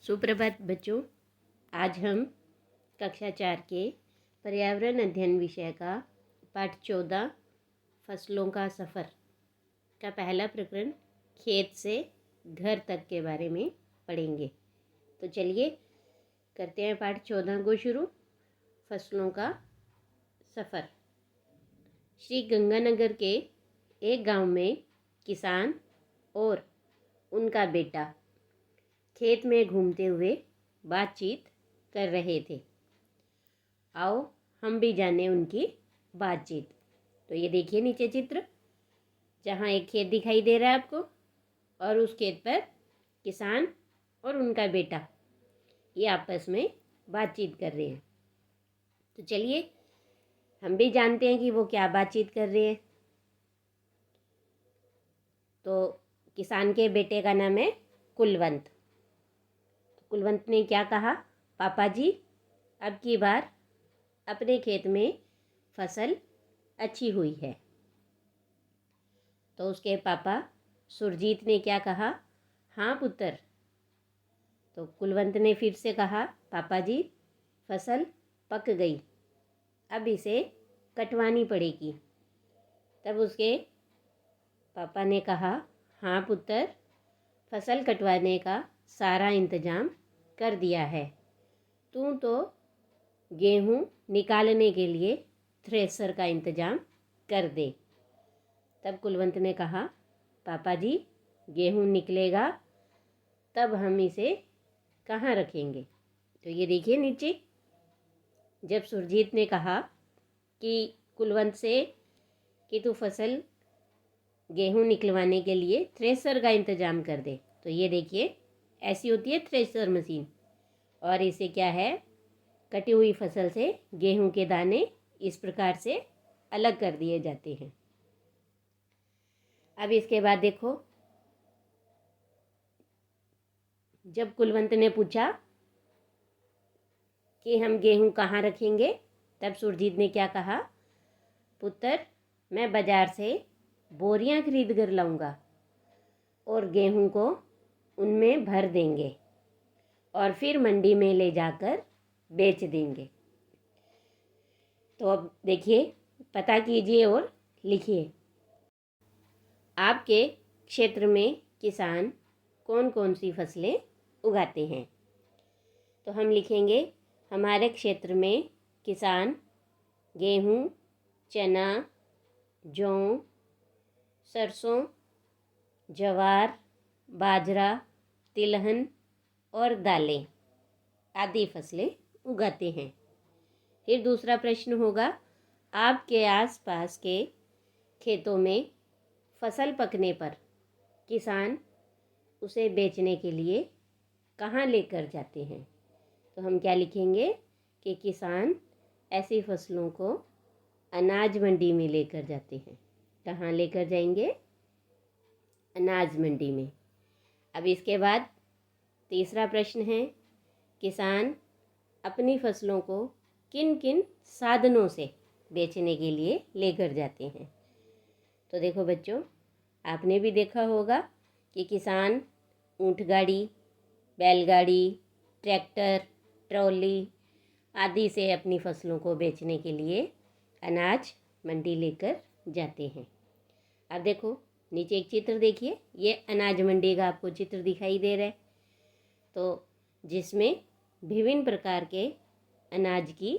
सुप्रभात बच्चों। आज हम कक्षा 4 के पर्यावरण अध्ययन विषय का पाठ 14 फसलों का सफ़र का पहला प्रकरण खेत से घर तक के बारे में पढ़ेंगे। तो चलिए करते हैं पाठ 14 को शुरू। फसलों का सफ़र। श्री गंगानगर के एक गांव में किसान और उनका बेटा खेत में घूमते हुए बातचीत कर रहे थे। आओ हम भी जाने उनकी बातचीत। तो ये देखिए नीचे चित्र, जहाँ एक खेत दिखाई दे रहा है आपको, और उस खेत पर किसान और उनका बेटा ये आपस में बातचीत कर रहे हैं। तो चलिए हम भी जानते हैं कि वो क्या बातचीत कर रहे हैं। तो किसान के बेटे का नाम है कुलवंत। कुलवंत ने क्या कहा, पापा जी अब की बार अपने खेत में फसल अच्छी हुई है। तो उसके पापा सुरजीत ने क्या कहा, हाँ पुत्र। तो कुलवंत ने फिर से कहा, पापा जी फसल पक गई, अब इसे कटवानी पड़ेगी। तब उसके पापा ने कहा, हाँ पुत्र फसल कटवाने का सारा इंतजाम कर दिया है, तू तो गेहूँ निकालने के लिए थ्रेसर का इंतजाम कर दे। तब कुलवंत ने कहा, पापा जी गेहूँ निकलेगा तब हम इसे कहाँ रखेंगे। तो ये देखिए नीचे, जब सुरजीत ने कहा कि कुलवंत से कि तू फसल गेहूँ निकलवाने के लिए थ्रेसर का इंतज़ाम कर दे, तो ये देखिए ऐसी होती है थ्रेसर मशीन, और इसे क्या है, कटी हुई फसल से गेहूं के दाने इस प्रकार से अलग कर दिए जाते हैं। अब इसके बाद देखो, जब कुलवंत ने पूछा कि हम गेहूं कहाँ रखेंगे, तब सुरजीत ने क्या कहा, पुत्र मैं बाजार से बोरियां खरीद कर लाऊंगा और गेहूं को उनमें भर देंगे और फिर मंडी में ले जाकर बेच देंगे। तो अब देखिए, पता कीजिए और लिखिए, आपके क्षेत्र में किसान कौन कौन सी फसलें उगाते हैं। तो हम लिखेंगे, हमारे क्षेत्र में किसान गेहूँ, चना, जौ, सरसों, ज्वार, बाजरा, तिलहन और दालें आदि फसलें उगाते हैं। फिर दूसरा प्रश्न होगा, आपके आसपास के खेतों में फसल पकने पर किसान उसे बेचने के लिए कहाँ लेकर जाते हैं। तो हम क्या लिखेंगे कि किसान ऐसी फसलों को अनाज मंडी में लेकर जाते हैं। कहाँ लेकर जाएंगे, अनाज मंडी में। अब इसके बाद तीसरा प्रश्न है, किसान अपनी फसलों को किन किन साधनों से बेचने के लिए लेकर जाते हैं। तो देखो बच्चों, आपने भी देखा होगा कि किसान ऊंट गाड़ी, बैलगाड़ी, ट्रैक्टर, ट्रॉली आदि से अपनी फसलों को बेचने के लिए अनाज मंडी लेकर जाते हैं। अब देखो नीचे एक चित्र देखिए, ये अनाज मंडी का आपको चित्र दिखाई दे रहा है। तो जिसमें विभिन्न प्रकार के अनाज की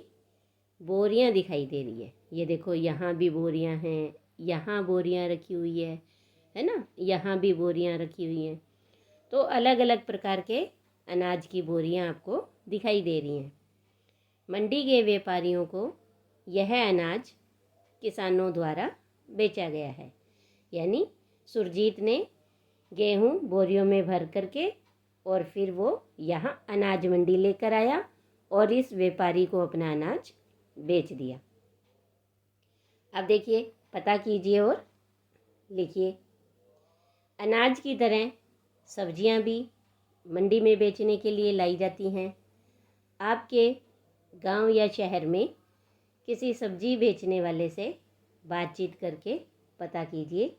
बोरियां दिखाई दे रही है। ये देखो यहाँ भी बोरियां हैं, यहाँ बोरियां रखी हुई है ना, यहाँ भी बोरियां रखी हुई हैं। तो अलग अलग प्रकार के अनाज की बोरियां आपको दिखाई दे रही हैं। मंडी के व्यापारियों को यह अनाज किसानों द्वारा बेचा गया है। यानी सुरजीत ने गेहूँ बोरियों में भर करके और फिर वो यहाँ अनाज मंडी लेकर आया और इस व्यापारी को अपना अनाज बेच दिया। अब देखिए, पता कीजिए और लिखिए, अनाज की तरह सब्जियां भी मंडी में बेचने के लिए लाई जाती हैं। आपके गांव या शहर में किसी सब्जी बेचने वाले से बातचीत करके पता कीजिए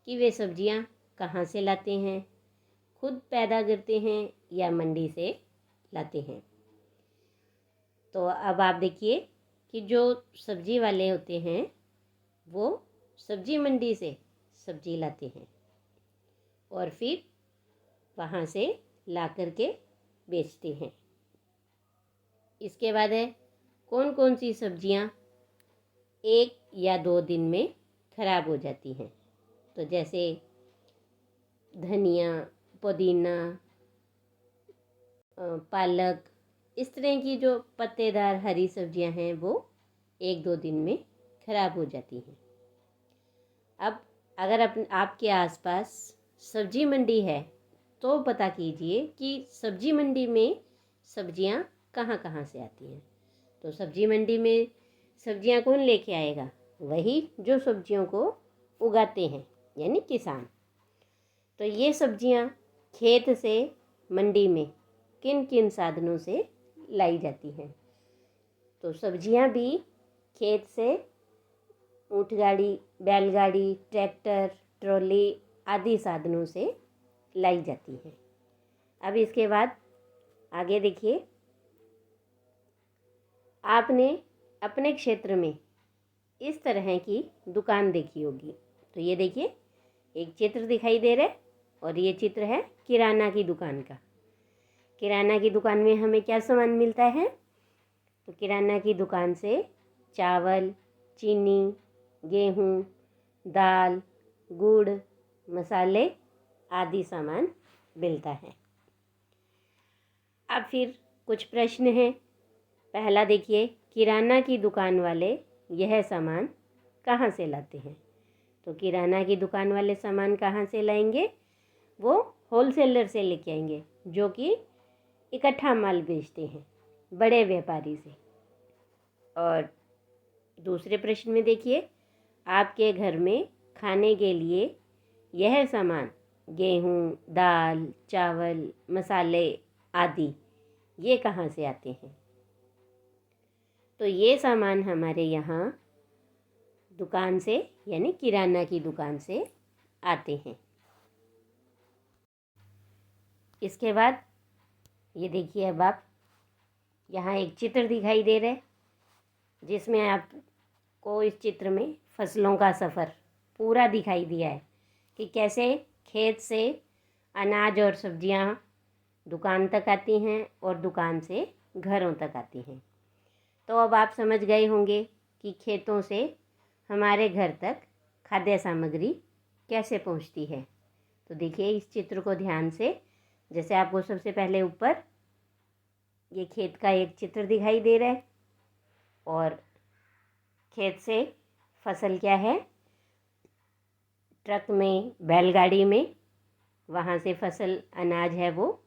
कि वे सब्जियां कहाँ से लाते हैं, खुद पैदा करते हैं या मंडी से लाते हैं। तो अब आप देखिए कि जो सब्जी वाले होते हैं वो सब्जी मंडी से सब्जी लाते हैं और फिर वहाँ से ला कर के बेचते हैं। इसके बाद है कौन कौन सी सब्जियाँ 1 या 2 दिन में खराब हो जाती हैं। तो जैसे धनिया, पुदीना, पालक, इस तरह की जो पत्तेदार हरी सब्जियां हैं वो 1-2 दिन में खराब हो जाती हैं। अब अगर आपके आसपास सब्जी मंडी है तो पता कीजिए कि सब्जी मंडी में सब्जियां कहाँ कहाँ से आती हैं। तो सब्जी मंडी में सब्जियां कौन लेके आएगा? वही जो सब्जियों को उगाते हैं, यानी किसान। तो ये सब्जियां खेत से मंडी में किन किन साधनों से लाई जाती हैं? तो सब्जियां भी खेत से ऊँट गाड़ी, बैलगाड़ी, ट्रैक्टर, ट्रॉली आदि साधनों से लाई जाती हैं। अब इसके बाद आगे देखिए, आपने अपने क्षेत्र में इस तरह की दुकान देखी होगी। तो ये देखिए एक चित्र दिखाई दे रहा है और ये चित्र है किराना की दुकान का। किराना की दुकान में हमें क्या सामान मिलता है? तो किराना की दुकान से चावल, चीनी, गेहूँ, दाल, गुड़, मसाले आदि सामान मिलता है। अब फिर कुछ प्रश्न हैं। पहला देखिए, किराना की दुकान वाले यह सामान कहाँ से लाते हैं? तो किराना की दुकान वाले सामान कहाँ से लाएंगे? वो होलसेलर से लेके आएंगे, जो कि इकट्ठा माल बेचते हैं, बड़े व्यापारी से। और दूसरे प्रश्न में देखिए, आपके घर में खाने के लिए यह सामान गेहूँ, दाल, चावल, मसाले आदि ये कहाँ से आते हैं? तो ये सामान हमारे यहाँ दुकान से, यानी किराना की दुकान से आते हैं। इसके बाद ये देखिए, अब आप यहाँ एक चित्र दिखाई दे रहा है जिसमें आपको इस चित्र में फसलों का सफ़र पूरा दिखाई दिया है कि कैसे खेत से अनाज और सब्जियाँ दुकान तक आती हैं और दुकान से घरों तक आती हैं। तो अब आप समझ गए होंगे कि खेतों से हमारे घर तक खाद्य सामग्री कैसे पहुंचती है। तो देखिए इस चित्र को ध्यान से। जैसे आपको सबसे पहले ऊपर ये खेत का एक चित्र दिखाई दे रहा है और खेत से फसल क्या है, ट्रक में, बैलगाड़ी में, वहाँ से फसल अनाज है वो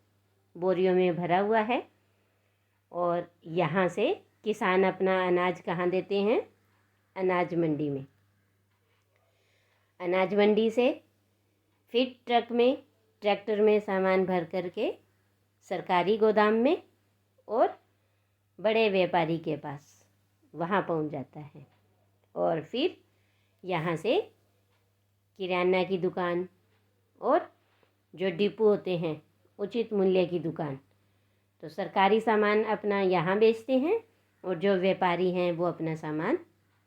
बोरियों में भरा हुआ है और यहाँ से किसान अपना अनाज कहाँ देते हैं? अनाज मंडी में। अनाज मंडी से फिर ट्रक में, ट्रैक्टर में सामान भर करके सरकारी गोदाम में और बड़े व्यापारी के पास वहाँ पहुँच जाता है। और फिर यहाँ से किराना की दुकान और जो डिपो होते हैं उचित मूल्य की दुकान, तो सरकारी सामान अपना यहाँ बेचते हैं और जो व्यापारी हैं वो अपना सामान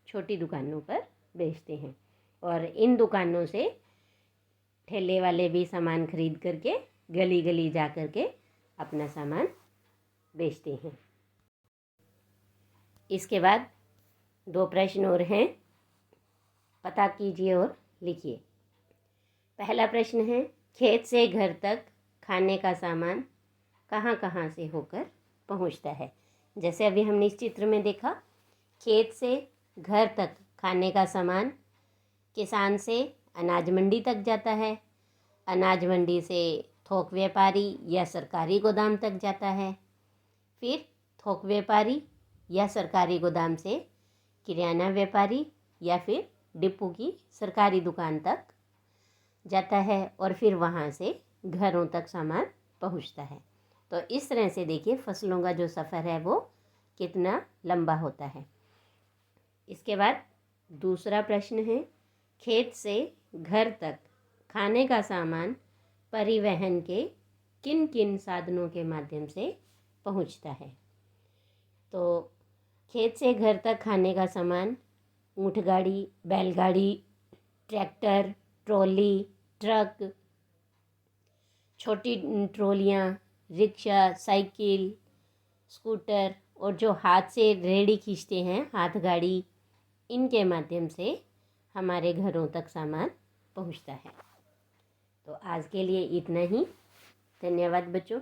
छोटी दुकानों पर बेचते हैं। और इन दुकानों से ठेले वाले भी सामान खरीद करके गली गली जा कर के अपना सामान बेचते हैं। इसके बाद 2 प्रश्न और हैं, पता कीजिए और लिखिए। पहला प्रश्न है, खेत से घर तक खाने का सामान कहाँ कहाँ से होकर पहुँचता है? जैसे अभी हमने इस चित्र में देखा, खेत से घर तक खाने का सामान किसान से अनाज मंडी तक जाता है, अनाज मंडी से थोक व्यापारी या सरकारी गोदाम तक जाता है, फिर थोक व्यापारी या सरकारी गोदाम से किराना व्यापारी या फिर डिपो की सरकारी दुकान तक जाता है और फिर वहाँ से घरों तक सामान पहुँचता है। तो इस तरह से देखिए फसलों का जो सफ़र है वो कितना लंबा होता है। इसके बाद दूसरा प्रश्न है, खेत से घर तक खाने का सामान परिवहन के किन किन साधनों के माध्यम से पहुंचता है। तो खेत से घर तक खाने का सामान ऊँट गाड़ी, बैलगाड़ी, ट्रैक्टर, ट्रॉली, ट्रक, छोटी ट्रॉलियाँ, रिक्शा, साइकिल, स्कूटर और जो हाथ से रेहड़ी खींचते हैं हाथ गाड़ी, इनके माध्यम से हमारे घरों तक सामान पहुंचता है। तो आज के लिए इतना ही। धन्यवाद बच्चों।